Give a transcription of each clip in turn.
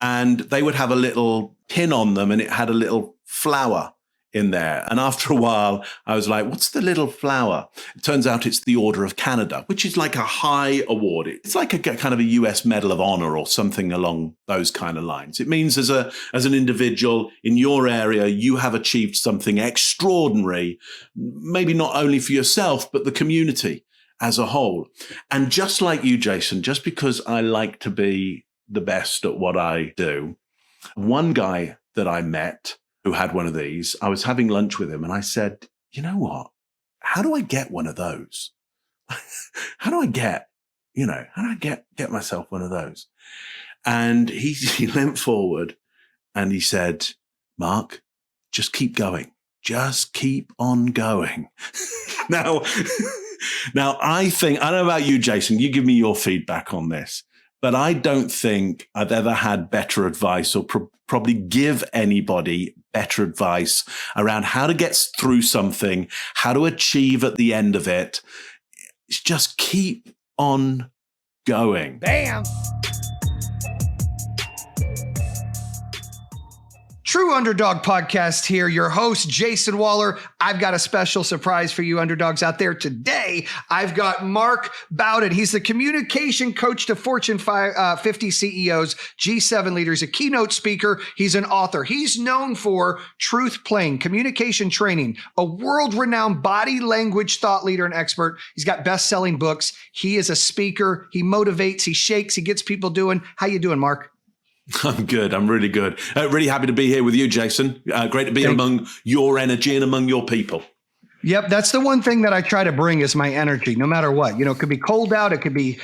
and they would have a little pin on them and it had a little flower in there. And after a while, I was like, what's the little flower? It turns out it's the Order of Canada, which is like a high award. It's like a kind of a US Medal of Honor or something along those kind of lines. It means as an individual in your area, you have achieved something extraordinary, maybe not only for yourself, but the community as a whole. And just like you, Jayson, just because I like to be the best at what I do, one guy that I met who had one of these, I was having lunch with him and I said, you know what? How do I get one of those? How do I get myself one of those? And he leant forward and he said, Mark, just keep going. Just keep on going. Now, I don't know about you, Jayson, you give me your feedback on this, but I don't think I've ever had better advice or probably give anybody better advice around how to get through something, how to achieve at the end of it. It's just keep on going. Bam! True Underdog Podcast here, your host, Jayson Waller. I've got a special surprise for you underdogs out there today. I've got Mark Bowden. He's the communication coach to Fortune 50 CEOs, G7 leaders, a keynote speaker. He's an author. He's known for TRUTHPLANE, communication training, a world-renowned body language thought leader and expert. He's got best-selling books. He is a speaker. He motivates, he shakes, he gets people doing. How you doing, Mark? I'm good. I'm really good. Really happy to be here with you, Jayson. Great to be among your energy and among your people. Yep, that's the one thing that I try to bring is my energy, no matter what. You know, it could be cold out, it could be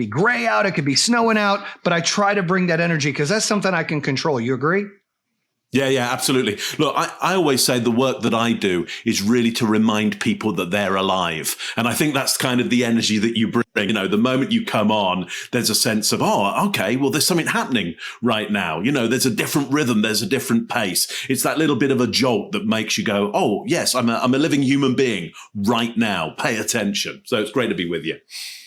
gray out, it could be snowing out, but I try to bring that energy because that's something I can control. You agree? Yeah, absolutely. Look, I always say the work that I do is really to remind people that they're alive. And I think that's kind of the energy that you bring. You know, the moment you come on, there's a sense of, oh, okay, well, there's something happening right now. You know, there's a different rhythm. There's a different pace. It's that little bit of a jolt that makes you go, oh, yes, I'm a living human being right now. Pay attention. So it's great to be with you.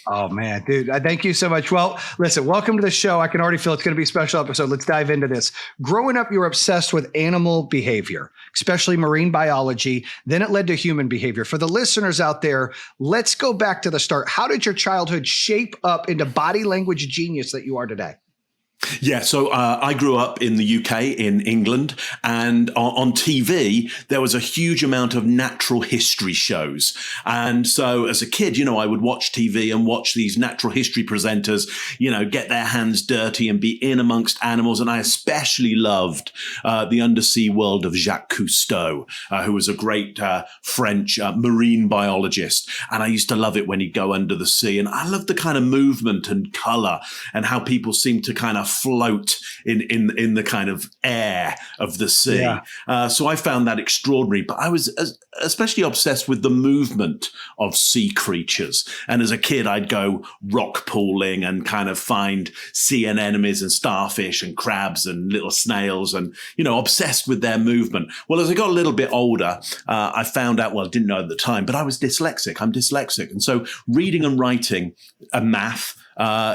Oh, man, dude, thank you so much. Well, listen, welcome to the show. I can already feel it's going to be a special episode. Let's dive into this. Growing up, you were obsessed with animal behavior, especially marine biology. Then it led to human behavior. For the listeners out there, let's go back to the start. How did your childhood shape up into body language genius that you are today? Yeah, so I grew up in the UK, in England, and on TV, there was a huge amount of natural history shows. And so as a kid, you know, I would watch TV and watch these natural history presenters, you know, get their hands dirty and be in amongst animals. And I especially loved the undersea world of Jacques Cousteau, who was a great French marine biologist. And I used to love it when he'd go under the sea. And I loved the kind of movement and color and how people seem to kind of float in the kind of air of the sea. Yeah. So I found that extraordinary, but I was especially obsessed with the movement of sea creatures. And as a kid, I'd go rock pooling and kind of find sea anemones and starfish and crabs and little snails and, you know, obsessed with their movement. Well, as I got a little bit older, I found out, well, I didn't know at the time, but I was dyslexic. I'm dyslexic. And so reading and writing and math,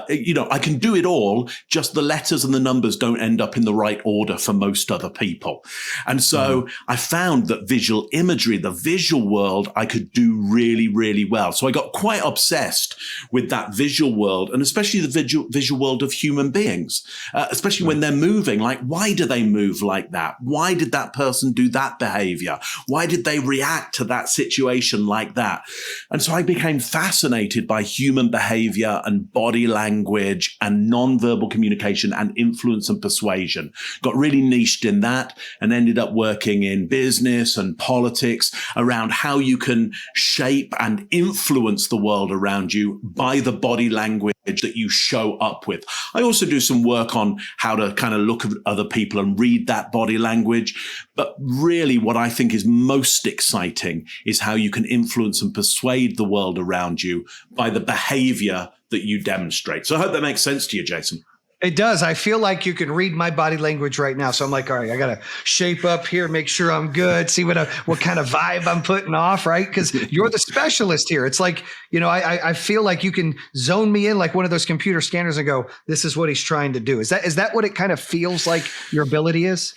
you know, I can do it all, just the letters and the numbers don't end up in the right order for most other people. And so I found that visual imagery, the visual world, I could do really, really well. So I got quite obsessed with that visual world, and especially the visual world of human beings, especially when they're moving. Like, why do they move like that? Why did that person do that behavior? Why did they react to that situation like that? And so I became fascinated by human behavior and body language and nonverbal communication and influence and persuasion. Got really niched in that and ended up working in business and politics around how you can shape and influence the world around you by the body language that you show up with. I also do some work on how to kind of look at other people and read that body language. But really what I think is most exciting is how you can influence and persuade the world around you by the behavior that you demonstrate. So I hope that makes sense to you, Jayson. It does. I feel like you can read my body language right now. So I'm like, all right, I got to shape up here, make sure I'm good, see what kind of vibe I'm putting off, right? Because you're the specialist here. It's like, I feel like you can zone me in like one of those computer scanners and go, this is what he's trying to do. Is that what it kind of feels like your ability is?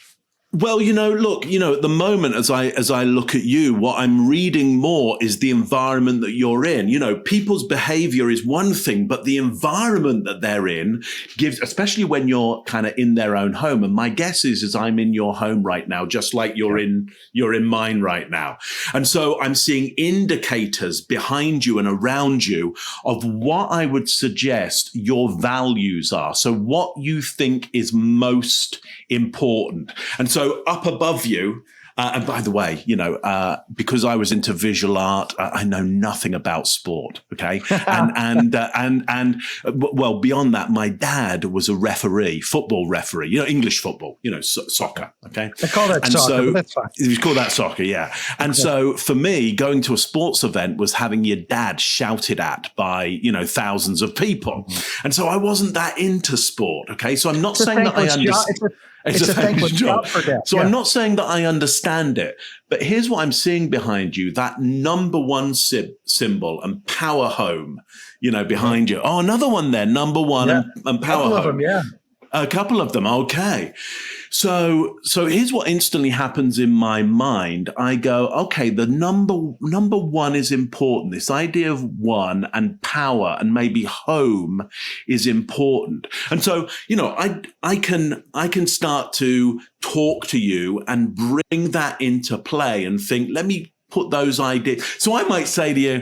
Well, look, at the moment, as I look at you, what I'm reading more is the environment that you're in. People's behavior is one thing, but the environment that they're in gives, especially when you're kind of in their own home. And my guess is I'm in your home right now, just like you're in mine right now. And so I'm seeing indicators behind you and around you of what I would suggest your values are. So what you think is most important. And so up above you, and by the way, because I was into visual art, I know nothing about sport. Okay. and well, beyond that, my dad was a referee, football referee, English football, soccer. Okay. I call that soccer, so but that's fine. You call that soccer. Yeah. And so for me, going to a sports event was having your dad shouted at by, thousands of people. And so I wasn't that into sport. Okay. So I'm not saying that I understand. It's a thankless job. So I'm not saying that I understand it, but here's what I'm seeing behind you, that number one symbol and power home, behind you. Oh, another one there, number one and power home. A couple of them, yeah. A couple of them. Okay. So here's what instantly happens in my mind. I go, okay, the number one is important. This idea of one and power and maybe home is important. And so, I can start to talk to you and bring that into play and think, let me put those ideas. So I might say to you,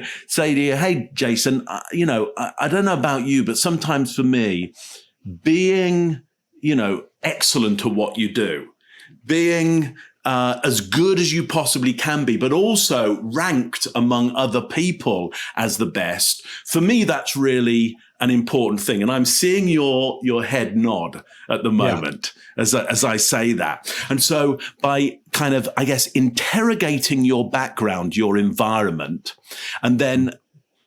hey, Jayson, I don't know about you, but sometimes for me, being, excellent at what you do, being as good as you possibly can be, but also ranked among other people as the best. For me, that's really an important thing. And I'm seeing your head nod at the moment as I say that. And so by kind of, I guess, interrogating your background, your environment, and then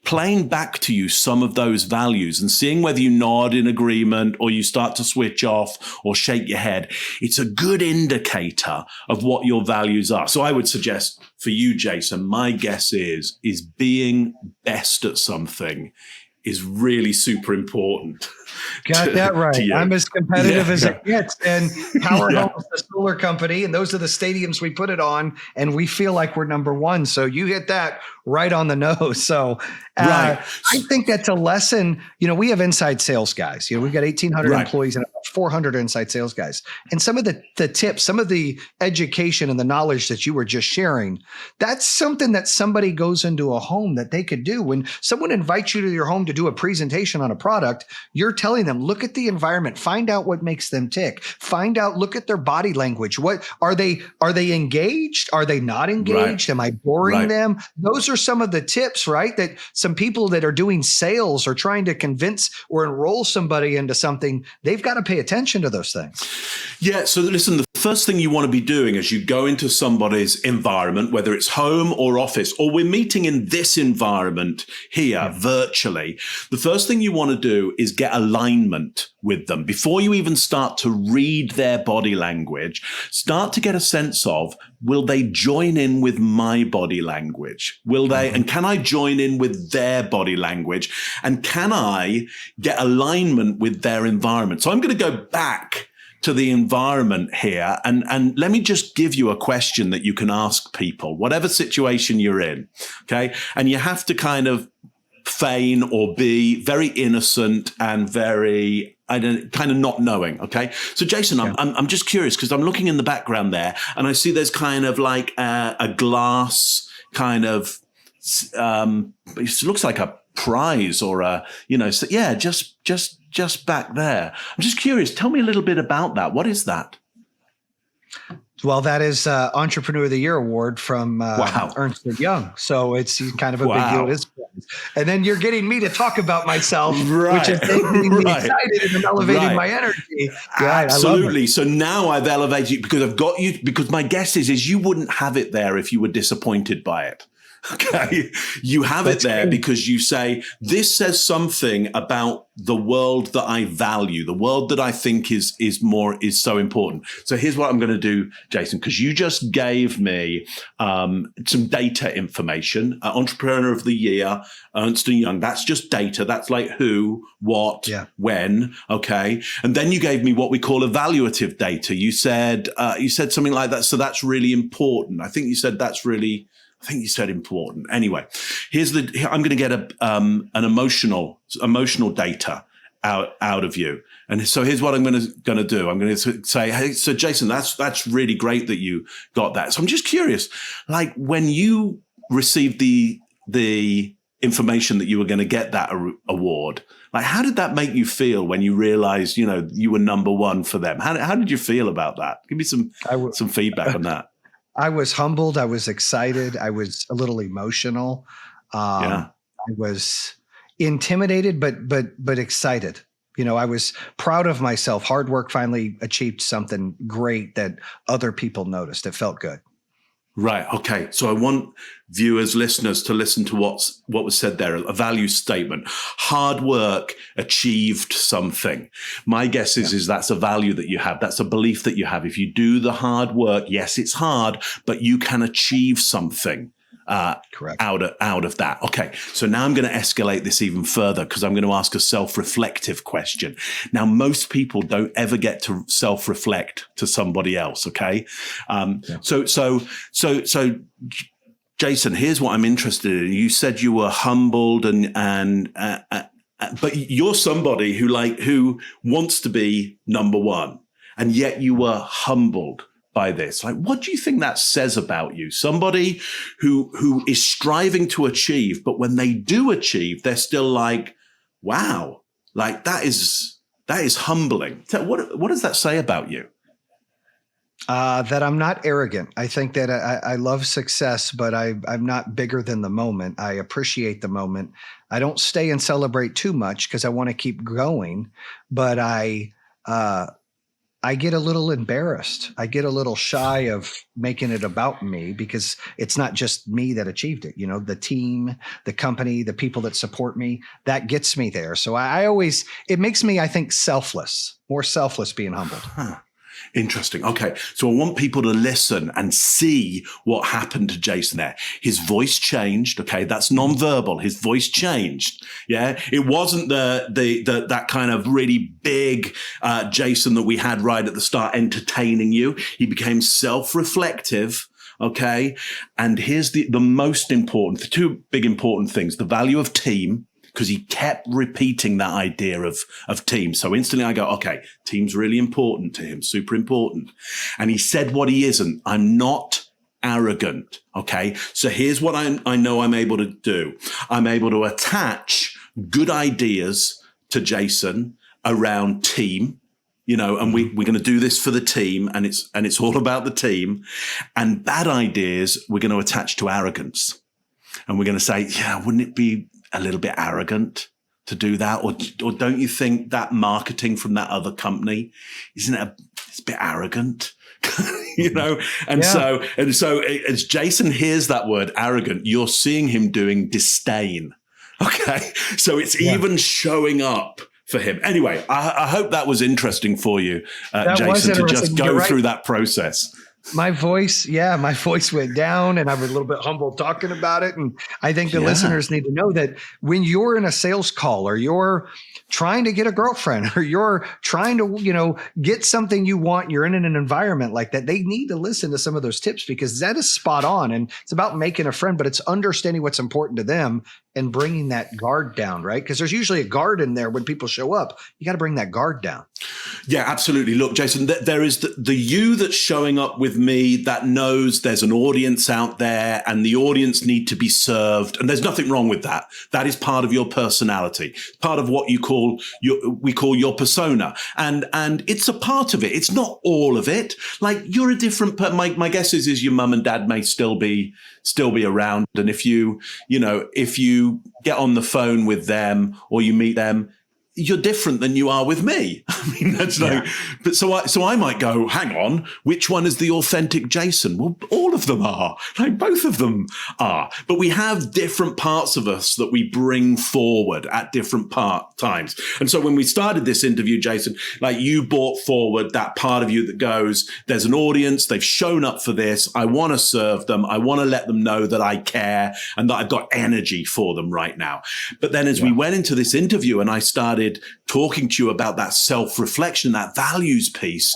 playing back to you some of those values and seeing whether you nod in agreement or you start to switch off or shake your head, it's a good indicator of what your values are. So I would suggest for you, Jayson, my guess is being best at something is really super important. Got that right. I'm as competitive as it gets. And Power Home is the solar company, and those are the stadiums we put it on, and we feel like we're number one. So you hit that right on the nose. So I think that's a lesson. We have inside sales guys. We've got 1,800 employees and about 400 inside sales guys. And some of the tips, some of the education and the knowledge that you were just sharing, that's something that somebody goes into a home that they could do. When someone invites you to your home to do a presentation on a product, you're telling them, look at the environment, find out what makes them tick, look at their body language. What are they engaged? Are they not engaged? Am I boring them? Those are some of the tips, right? That some people that are doing sales or trying to convince or enroll somebody into something, they've got to pay attention to those things. Yeah. So listen, the first thing you want to be doing as you go into somebody's environment, whether it's home or office, or we're meeting in this environment here virtually, the first thing you want to do is get alignment with them. Before you even start to read their body language, start to get a sense of, will they join in with my body language? Will they, and can I join in with their body language? And can I get alignment with their environment? So I'm going to go back to the environment here. And let me just give you a question that you can ask people, whatever situation you're in. Okay. And you have to kind of feign or be very innocent and very, kind of not knowing. Okay. So Jayson, I'm just curious because I'm looking in the background there and I see there's kind of like a glass kind of, it looks like a prize or so yeah, just back there. I'm just curious. Tell me a little bit about that. What is that? Well, that is Entrepreneur of the Year award from Ernst & Young. So it's kind of a big deal. It is. And then you're getting me to talk about myself, which is making me excited and elevating my energy. Absolutely. So now I've elevated you because I've got you, because my guess is you wouldn't have it there if you were disappointed by it. Okay. You have it there because you say, this says something about the world that I value, the world that I think is so important. So here's what I'm going to do, Jayson, because you just gave me some data information. Entrepreneur of the Year, Ernst & Young. That's just data. That's like who, what, when. Okay. And then you gave me what we call evaluative data. You said something like that. So that's really important. I think you said important. Anyway, I'm going to get an emotional data out of you. And so here's what I'm going to do. I'm going to say, hey, so Jayson, that's really great that you got that. So I'm just curious, like when you received the information that you were going to get that award, like how did that make you feel when you realized, you were number one for them? How did you feel about that? Give me some feedback on that. I was humbled. I was excited. I was a little emotional. I was intimidated, but excited. I was proud of myself. Hard work finally achieved something great that other people noticed. It felt good. Right. Okay. So I want viewers, listeners to listen to what was said there, a value statement. Hard work achieved something. My guess is that's a value that you have. That's a belief that you have. If you do the hard work, yes, it's hard, but you can achieve something. Correct. Out of that. Okay. So now I'm going to escalate this even further because I'm going to ask a self-reflective question. Now, most people don't ever get to self-reflect to somebody else. Okay. So Jayson, here's what I'm interested in. You said you were humbled but you're somebody who wants to be number one, and yet you were humbled by this. Like, what do you think that says about you? Somebody who is striving to achieve, but when they do achieve, they're still like, wow, like that is humbling. So what does that say about you? That I'm not arrogant. I think that I love success, but I'm not bigger than the moment. I appreciate the moment. I don't stay and celebrate too much because I want to keep going, but I get a little embarrassed. I get a little shy of making it about me because it's not just me that achieved it. The team, the company, the people that support me, that gets me there. So it makes me, I think, more selfless being humbled. Huh. Interesting. Okay. So I want people to listen and see what happened to Jayson there. His voice changed. Okay. That's nonverbal. His voice changed. Yeah. It wasn't that kind of really big, Jayson that we had right at the start entertaining you. He became self-reflective. Okay. And here's the most important, the two big important things, the value of team, because he kept repeating that idea of team. So instantly I go, okay, team's really important to him, super important. And he said what he isn't. I'm not arrogant. Okay. So here's what I know I'm able to do. I'm able to attach good ideas to Jayson around team, and we're going to do this for the team, and it's all about the team. And bad ideas we're going to attach to arrogance. And we're going to say, yeah, wouldn't it be a little bit arrogant to do that? Or don't you think that marketing from that other company, it's a bit arrogant? And so as Jayson hears that word arrogant, you're seeing him doing disdain. Okay. So it's even showing up for him. Anyway, I hope that was interesting for you, Jayson, to just go through that process. My voice went down and I was a little bit humble talking about it. And I think the listeners need to know that when you're in a sales call or you're trying to get a girlfriend or you're trying to, get something you want, you're in an environment like that, they need to listen to some of those tips because that is spot on. And it's about making a friend, but it's understanding what's important to them and bringing that guard down, right? Because there's usually a guard in there when people show up. You got to bring that guard down. Yeah, absolutely. Look, Jayson, there is the you that's showing up with me that knows there's an audience out there and the audience need to be served. And there's nothing wrong with that. That is part of your personality, part of what we call your persona. And it's a part of it. It's not all of it. Like you're a different, my guess is your mum and dad may still be around. And if you get on the phone with them or you meet them, you're different than you are with me. I mean, that's like, but so I might go, hang on, which one is the authentic Jayson? Well, all of them are, like both of them are, but we have different parts of us that we bring forward at different times. And so when we started this interview, Jayson, like you brought forward that part of you that goes, there's an audience, they've shown up for this. I want to serve them. I want to let them know that I care and that I've got energy for them right now. But then as we went into this interview and I started talking to you about that self-reflection, that values piece,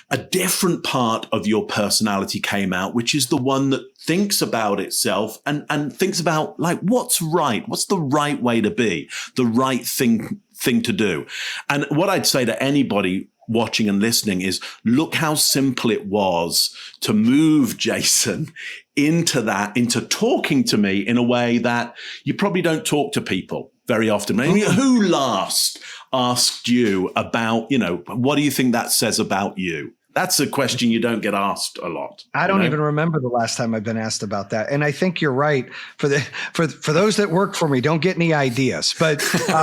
a different part of your personality came out, which is the one that thinks about itself and thinks about like, what's right? What's the right way to be? The right thing to do. And what I'd say to anybody watching and listening is look how simple it was to move Jayson into talking to me in a way that you probably don't talk to people very often. I mean, who last asked you about, what do you think that says about you? That's a question you don't get asked a lot. I don't even remember the last time I've been asked about that. And I think you're right. For those that work for me, don't get any ideas. But but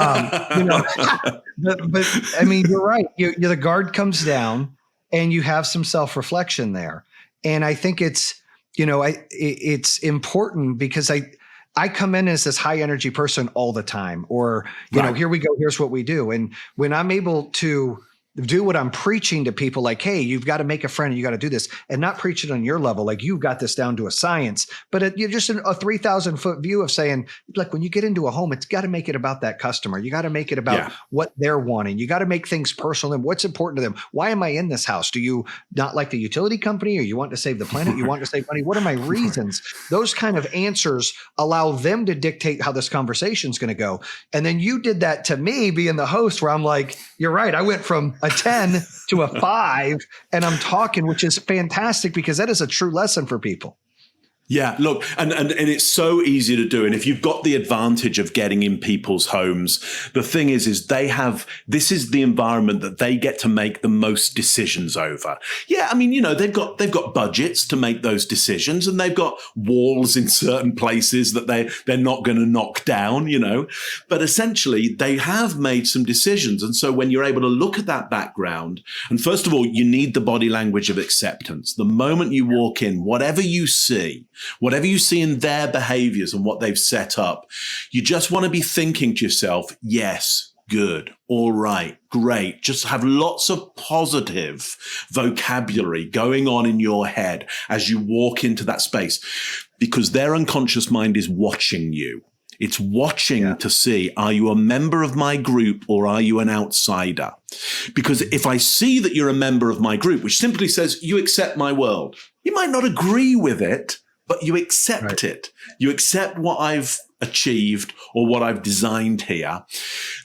I mean, you're right. The guard comes down, and you have some self-reflection there. And I think it's it's important because I come in as this high energy person all the time, or here we go. Here's what we do. And when I'm able to do what I'm preaching to people, like, hey, you've got to make a friend and you got to do this, and not preach it on your level. Like you've got this down to a science, but you're just a 3,000 foot view of saying, like, when you get into a home, it's got to make it about that customer. You got to make it about what they're wanting. You got to make things personal and what's important to them. Why am I in this house? Do you not like the utility company, or you want to save the planet? You want to save money? What are my reasons? Those kind of answers allow them to dictate how this conversation is going to go. And then you did that to me being the host, where I'm like, you're right. I went from a 10 to a 5, and I'm talking, which is fantastic because that is a true lesson for people. Yeah, look, and it's so easy to do. And if you've got the advantage of getting in people's homes, the thing is this is the environment that they get to make the most decisions over. Yeah, I mean, they've got budgets to make those decisions, and they've got walls in certain places that they're not going to knock down, But essentially, they have made some decisions. And so when you're able to look at that background, and first of all, you need the body language of acceptance. The moment you walk in, whatever you see in their behaviors and what they've set up, you just want to be thinking to yourself, yes, good, all right, great. Just have lots of positive vocabulary going on in your head as you walk into that space, because their unconscious mind is watching you. It's watching to see, are you a member of my group or are you an outsider? Because if I see that you're a member of my group, which simply says you accept my world, you might not agree with it, but you accept it. You accept what I've achieved or what I've designed here.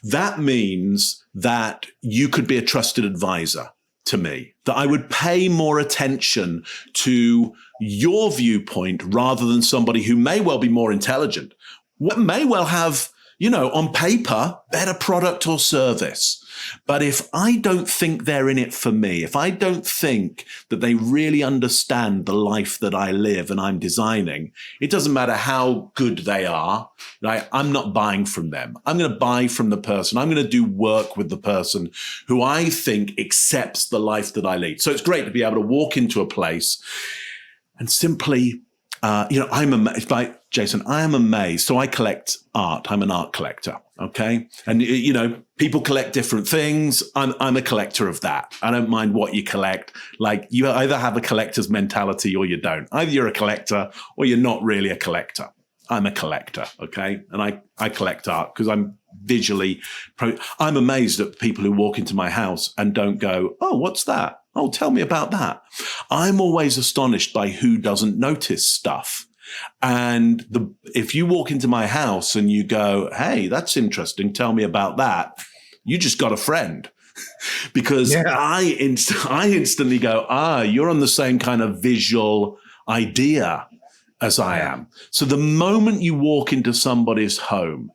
That means that you could be a trusted advisor to me, that I would pay more attention to your viewpoint rather than somebody who may well be more intelligent, may well have, on paper, better product or service. But if I don't think they're in it for me, if I don't think that they really understand the life that I live and I'm designing, it doesn't matter how good they are, right? I'm not buying from them. I'm going to buy from the person. I'm going to do work with the person who I think accepts the life that I lead. So it's great to be able to walk into a place and simply, I'm amazed by Jayson. I am amazed. So I collect art. I'm an art collector. Okay. And, people collect different things. I'm a collector of that. I don't mind what you collect. Like, you either have a collector's mentality or you don't. Either you're a collector or you're not really a collector. I'm a collector. Okay. And I collect art because I'm I'm amazed at people who walk into my house and don't go, oh, what's that? Oh, tell me about that. I'm always astonished by who doesn't notice stuff. And if you walk into my house and you go, hey, that's interesting, tell me about that, you just got a friend. Because I instantly go, you're on the same kind of visual idea as I am. So the moment you walk into somebody's home,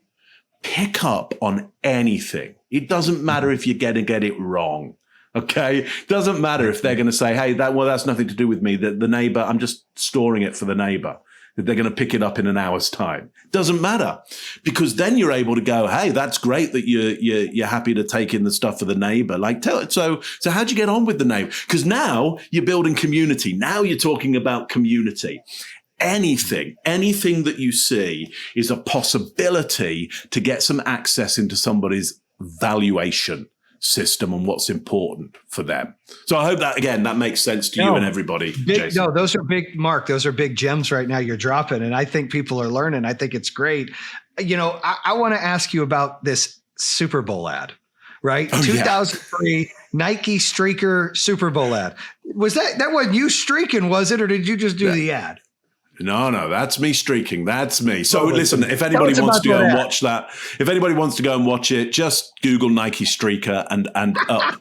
pick up on anything. It doesn't matter if you're going to get it wrong. Okay. Doesn't matter if they're going to say, hey, that's nothing to do with me. The neighbor, I'm just storing it for the neighbor. that they're going to pick it up in an hour's time. Doesn't matter, because then you're able to go, hey, that's great that you're happy to take in the stuff for the neighbor. Like, tell it. So how'd you get on with the neighbor? Because now you're building community. Now you're talking about community. Anything that you see is a possibility to get some access into somebody's valuation system and what's important for them. So I hope that, again, that makes sense to you and everybody. Jayson. No, those are big, Mark. Those are big gems right now you're dropping. And I think people are learning. I think it's great. I want to ask you about this Super Bowl ad, right? Oh, 2003 Nike Streaker Super Bowl ad. Was that wasn't you streaking, was it? Or did you just do the ad? No, that's me streaking. That's me. So listen, if anybody wants to go and watch that, if anybody wants to go and watch it, just Google Nike Streaker and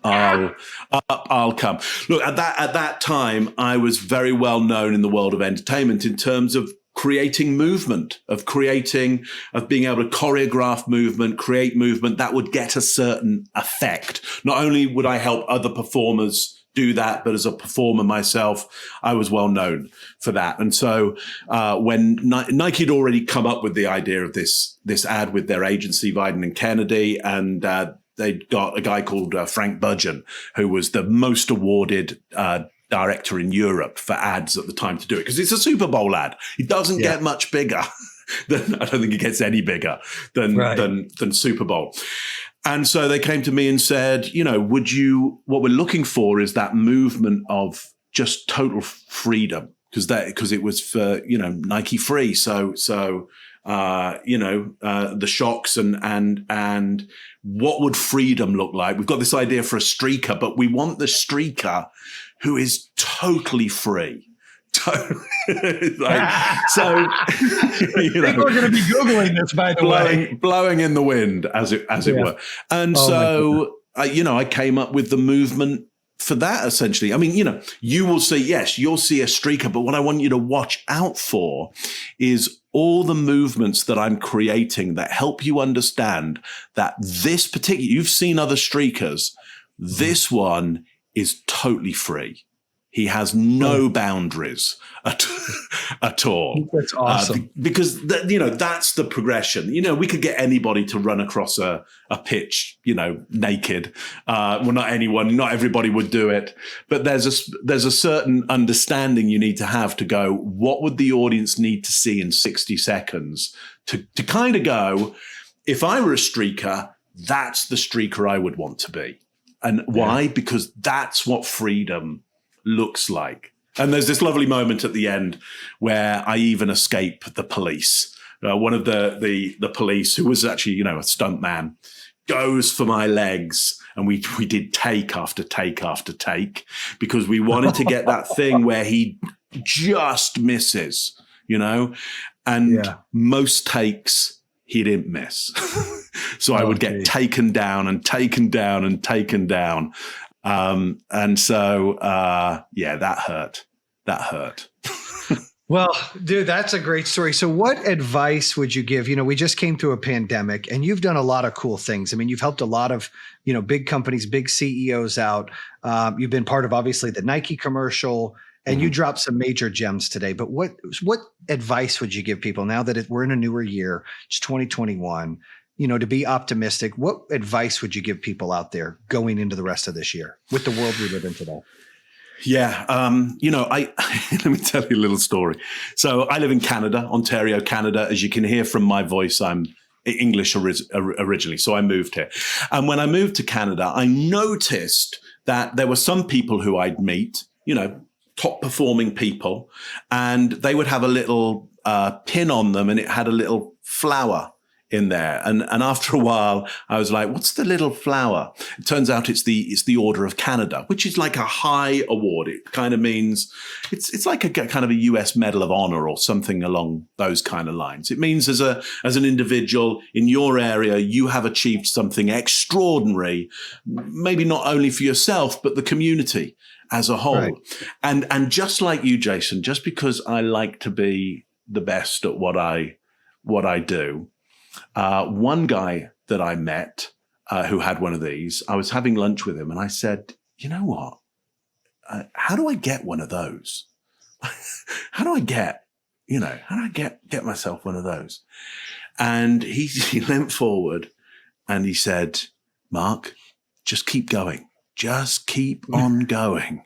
I'll come. Look, at that time, I was very well known in the world of entertainment in terms of creating movement, of being able to choreograph movement, create movement that would get a certain effect. Not only would I help other performers do that, but as a performer myself, I was well known for that. And so when Nike had already come up with the idea of this ad with their agency, Viden and Kennedy, and they'd got a guy called Frank Budgeon, who was the most awarded director in Europe for ads at the time to do it, because it's a Super Bowl ad. It doesn't get much bigger. I don't think it gets any bigger than Super Bowl. And so they came to me and said, what we're looking for is that movement of just total freedom, because it was for, Nike free. So the shocks and what would freedom look like? We've got this idea for a streaker, but we want the streaker who is totally free. People are going to be Googling this, by the way. Blowing in the wind, as it were. And I came up with the movement for that, essentially. I mean, you will see, yes, you'll see a streaker, but what I want you to watch out for is all the movements that I'm creating that help you understand that this particular, you've seen other streakers, this one is totally free. He has no boundaries at all. That's awesome. Because that's the progression. We could get anybody to run across a pitch, naked. Not everybody would do it. But there's a certain understanding you need to have to go, what would the audience need to see in 60 seconds to kind of go, if I were a streaker, that's the streaker I would want to be. And why? Because that's what freedom looks like. And there's this lovely moment at the end where I even escape the police. One of the police, who was actually, a stunt man, goes for my legs. And we did take after take after take, because we wanted to get that thing where he just misses, and most takes he didn't miss. So I would get taken down and taken down and taken down. And so, that hurt. That hurt. Well, dude, that's a great story. So what advice would you give? We just came through a pandemic and you've done a lot of cool things. I mean, you've helped a lot of, big companies, big CEOs out. You've been part of, obviously, the Nike commercial, and you dropped some major gems today. But what advice would you give people now that we're in a newer year, it's 2021, to be optimistic? What advice would you give people out there going into the rest of this year with the world we live in today? Yeah. Let me tell you a little story. So I live in Canada, Ontario, Canada. As you can hear from my voice, I'm English originally. So I moved here. And when I moved to Canada, I noticed that there were some people who I'd meet, top performing people, and they would have a little pin on them and it had a little flower in there. And after a while, I was like, what's the little flower? It turns out it's the Order of Canada, which is like a high award. It kind of means it's like a kind of a US Medal of Honor or something along those kind of lines. It means as an individual in your area, you have achieved something extraordinary, maybe not only for yourself, but the community as a whole. Right. And just like you, Jayson, just because I like to be the best at what I do, one guy that I met who had one of these, I was having lunch with him and I said, you know what? How do I get one of those? How do I get, how do I get myself one of those? And he leant forward and he said, Mark, just keep going. Just keep on going.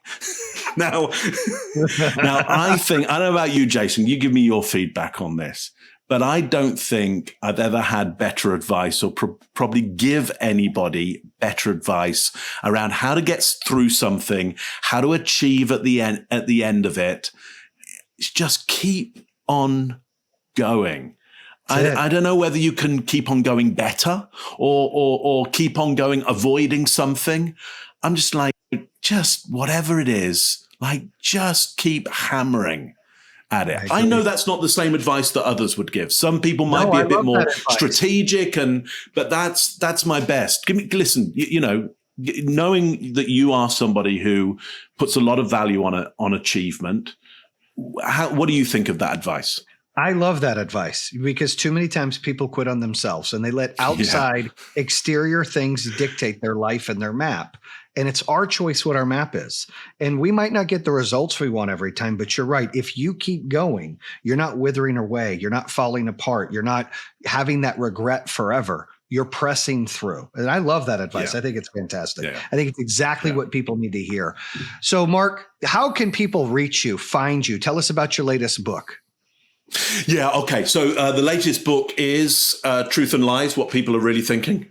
Now, I don't know about you, Jayson, you give me your feedback on this, but I don't think I've ever had better advice or probably give anybody better advice around how to get through something, how to achieve at the end of it. It's just keep on going. I don't know whether you can keep on going better or keep on going avoiding something. I'm just like, just whatever it is, like just keep hammering at it. I know that's not the same advice that others would give. Some people might be a bit more strategic, but that's my best. Listen, knowing that you are somebody who puts a lot of value on achievement, what do you think of that advice? I love that advice because too many times people quit on themselves and they let outside exterior things dictate their life and their map. And it's our choice what our map is. And we might not get the results we want every time, but you're right. If you keep going, you're not withering away. You're not falling apart. You're not having that regret forever. You're pressing through. And I love that advice. I think it's fantastic. I think it's exactly what people need to hear. So Mark, how can people reach you, find you? Tell us about your latest book. Yeah. Okay. So the latest book is Truth and Lies: What People Are Really Thinking.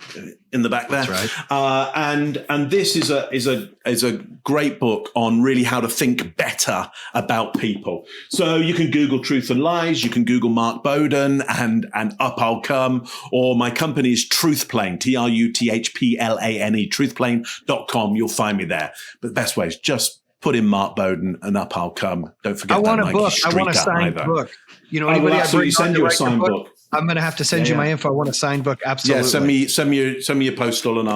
In the back there, that's right. And this is a great book on really how to think better about people. So you can Google Truth and Lies, you can Google Mark Bowden and Up I'll Come, or my company is TRUTHPLANE, TRUTHPLANE, truthplane.com. You'll find me there. But the best way is just put in Mark Bowden and Up I'll Come. Don't forget that Nike book. streak I want a signed book. Anybody absolutely send you a signed book. I'm going to have to send you my info. I want a signed book. Absolutely. Yeah, send me your postal and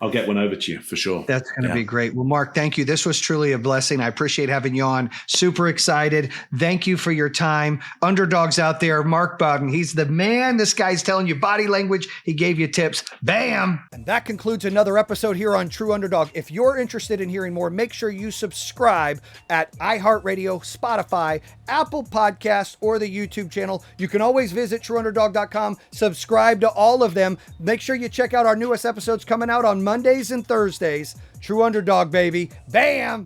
I'll get one over to you for sure. That's going to be great. Well, Mark, thank you. This was truly a blessing. I appreciate having you on. Super excited. Thank you for your time. Underdogs out there, Mark Bowden, he's the man. This guy's telling you body language. He gave you tips. Bam. And that concludes another episode here on True Underdog. If you're interested in hearing more, make sure you subscribe at iHeartRadio, Spotify, Apple Podcasts, or the YouTube channel. You can always visit trueunderdog.com, subscribe to all of them. Make sure you check out our newest episodes coming out on Mondays and Thursdays. True Underdog, baby. Bam!